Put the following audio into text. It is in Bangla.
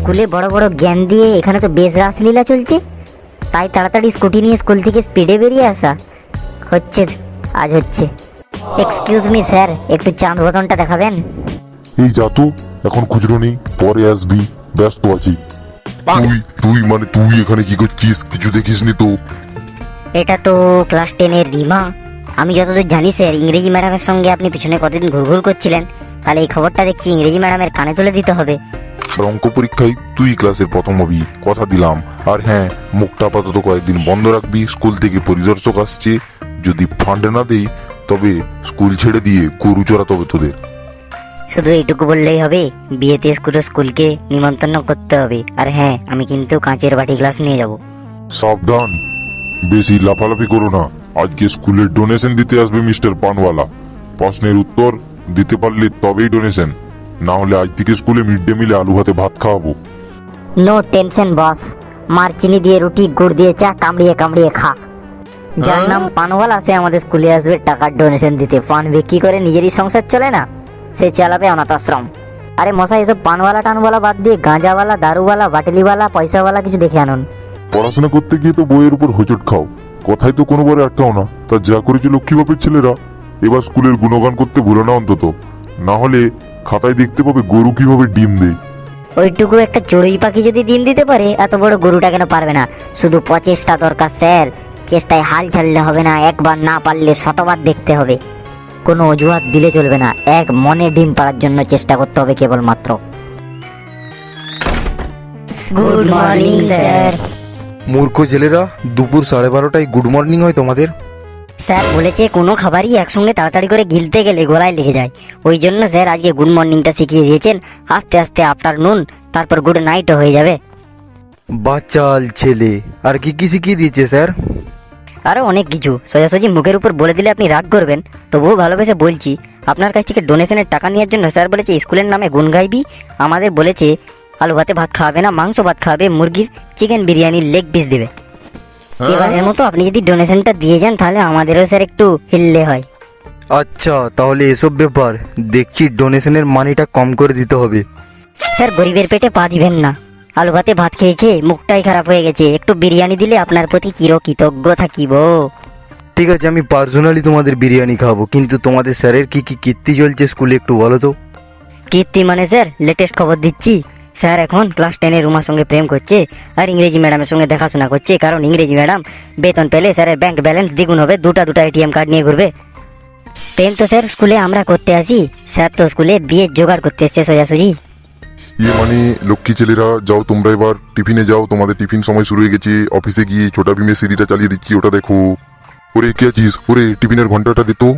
স্কুলে বড় বড় জ্ঞান দিয়ে এখানে তো বেশ রাসলীলা চলছে, তাই তাড়াতাড়ি স্কুটি নিয়ে স্কুল থেকে স্পিডে বেরিয়ে আসা হচ্ছে। আজ হচ্ছে। এক্সকিউজ মি স্যার, একটু চাঁদ বোতামটা দেখাবেন? এই যা তো, এখন খুচরো নেই, পরে আসবি, ব্যস্ত আছি। তুই এখানে কি করছিস? কিছু দেখিসনি তো? এটা তো ক্লাস 10-এর রিমা। আমি যতদূর জানি স্যার, ইংরেজি ম্যাডামের সঙ্গে আপনি পিছনে কতদিন ঘুরঘুর করছিলেন, তাহলে এই খবরটা দেখছি ইংরেজি ম্যাডামের কানে তুলে দিতে হবে। আর অঙ্ক পরীক্ষায় তুই ক্লাসের প্রথম হবি, কথা দিলাম। আর হ্যাঁ, মুখটা আপাতত কয়েকদিন বন্ধ রাখবি। স্কুল থেকে পরিদর্শক আসছে, যদি ফান্ড না দেই তবে স্কুল ছেড়ে দিয়ে গরু চড়াতে হবে তোদের। শুধু এইটুকু বললেই হবে? বিয়েতে স্কুলকে নিমন্ত্রণ করতে হবে। আর হ্যাঁ, আমি কিন্তু কাঁচের বাটি গ্লাস নিয়ে যাব। সাবধান, বেশি লাফালাফি করো না। আজকে স্কুলের ডোনেশন দিতে আসবে মিস্টার পানওয়ালা। প্রশ্নের উত্তর দিতে পারলে তবেই ডোনেশন, না হলে আজ থেকে স্কুলে মিড ডে মিলে আলু ভাতে ভাত খাওয়াবো। নো টেনশন বস, মার চিনি দিয়ে রুটি, গুড় দিয়ে চা, কামড়িয়ে কামড়িয়ে খা। যার নাম পানওয়ালা সে আমাদের স্কুলে আসবে টাকার ডোনেশন দিতে। পান বিক্রি করে নিজেরই সংসার চলে না, সে চালাবে অনাথ আশ্রম। আরে মশাই, এসব পানওয়ালা টানওয়ালা বাদ দিয়ে গাঁজাওয়ালা, দারুওয়ালা, বাটেলিওয়ালা, পয়সাওয়ালা কিছু দেখে আনুন। পড়াশোনা করতে গিয়ে তো বইয়ের উপর হোঁচট খাও, কথাই তো কোনোবারে আটকাও না। তা যা করেছে লক্ষ্মী বাপের ছেলেরা, এবার স্কুলের গুণগান করতে ভুলো না অন্তত, না হলে খাতায় দেখতে পাবে গরু কিভাবে ডিম দেয়। ওইটুকু একটা চড়ুই পাখি যদি ডিম দিতে পারে, এত বড় গরুটা কেন পারবে না? শুধু প্রচেষ্টা দরকার স্যার, চেষ্টায় হাল ছাড়লে হবে না, একবার না পারলে শতবার দেখতে হবে। কোনো অজুহাত দিলে চলবে না, এক মনে ডিম পাড়ার জন্য চেষ্টা করতে হবে কেবলমাত্র। Good morning sir. মূর্খ ছেলেরা, দুপুর 12:30টায় গুড মর্নিং হয় তোমাদের? স্যার বলেছে কোনো খাবারই একসঙ্গে তাড়াতাড়ি করে গিলতে গেলে গলায় লেগে যায়, ওই জন্য স্যার আজকে গুড মর্নিংটা শিখিয়ে দিয়েছেন। আস্তে আস্তে আফটারনুন, তারপর গুড নাইটও হয়ে যাবে। বাচাল ছেলে, আর কি কি শিখিয়ে দিয়েছে স্যার? আরো অনেক কিছু। সোজাসুজি মুখের উপর বলে দিলে আপনি রাগ করবেন, তবুও ভালোবেসে বলছি। আপনার কাছ থেকে ডোনেশনের টাকা নেওয়ার জন্য স্যার বলেছে স্কুলের নামে গুণ গাইবি। আমাদের বলেছে আলু ভাতে ভাত খাওয়াবে না, মাংস ভাত খাওয়াবে, মুরগির চিকেন বিরিয়ানির লেগ পিস দেবে। এবারের মতো আপনি যদি ডোনেশনটা দিয়ে যান, তাহলে আমাদেরও স্যার একটু হিললে হয়। আচ্ছা, তাহলে এসব ব্যাপার। দেখছি ডোনেশনের মানিটা কম করে দিতে হবে। স্যার গরিবের পেটে পা দিবেন না। আলু ভাতে ভাত খেয়ে খেয়ে মুখটাই খারাপ হয়ে গেছে, একটু বিরিয়ানি দিলে আপনার প্রতি চিরকৃতজ্ঞ থাকিব। ঠিক আছে, আমি পার্সোনালি তোমাদের বিরিয়ানি খাবো, কিন্তু তোমাদের স্যারের কি কি কীর্তি চলছে স্কুলে একটু বলো তো। কীর্তি মানে স্যার, লেটেস্ট খবর দিচ্ছি। স্যার এখন ক্লাস 10-এর রুমার সঙ্গে প্রেম করছে আর ইংরেজি ম্যাডামের সঙ্গে দেখাশোনা করছে, কারণ ইংরেজি ম্যাডাম বেতন পেলে স্যারের ব্যাংক ব্যালেন্স দ্বিগুণ হবে, দুটা এটিএম কার্ড নিয়ে ঘুরবে। প্রেম তো স্যার স্কুলে আমরা করতে আসি, স্যার তো স্কুলে বিয়ের জোগাড় করতে এসছে সোজাসুজি। ইয়ে মানে লক্ষ্মী ছেলেরা, যাও তোমরা এবার টিফিনে যাও, তোমাদের টিফিন সময় শুরু হয়ে গেছে। অফিসে গিয়ে ছোটা ভীমের সিঁড়িটা চালিয়ে দিচ্ছি, ওটা দেখো। ওরে কে আছিস? ওরে টিফিনের ঘন্টাটা দে তো।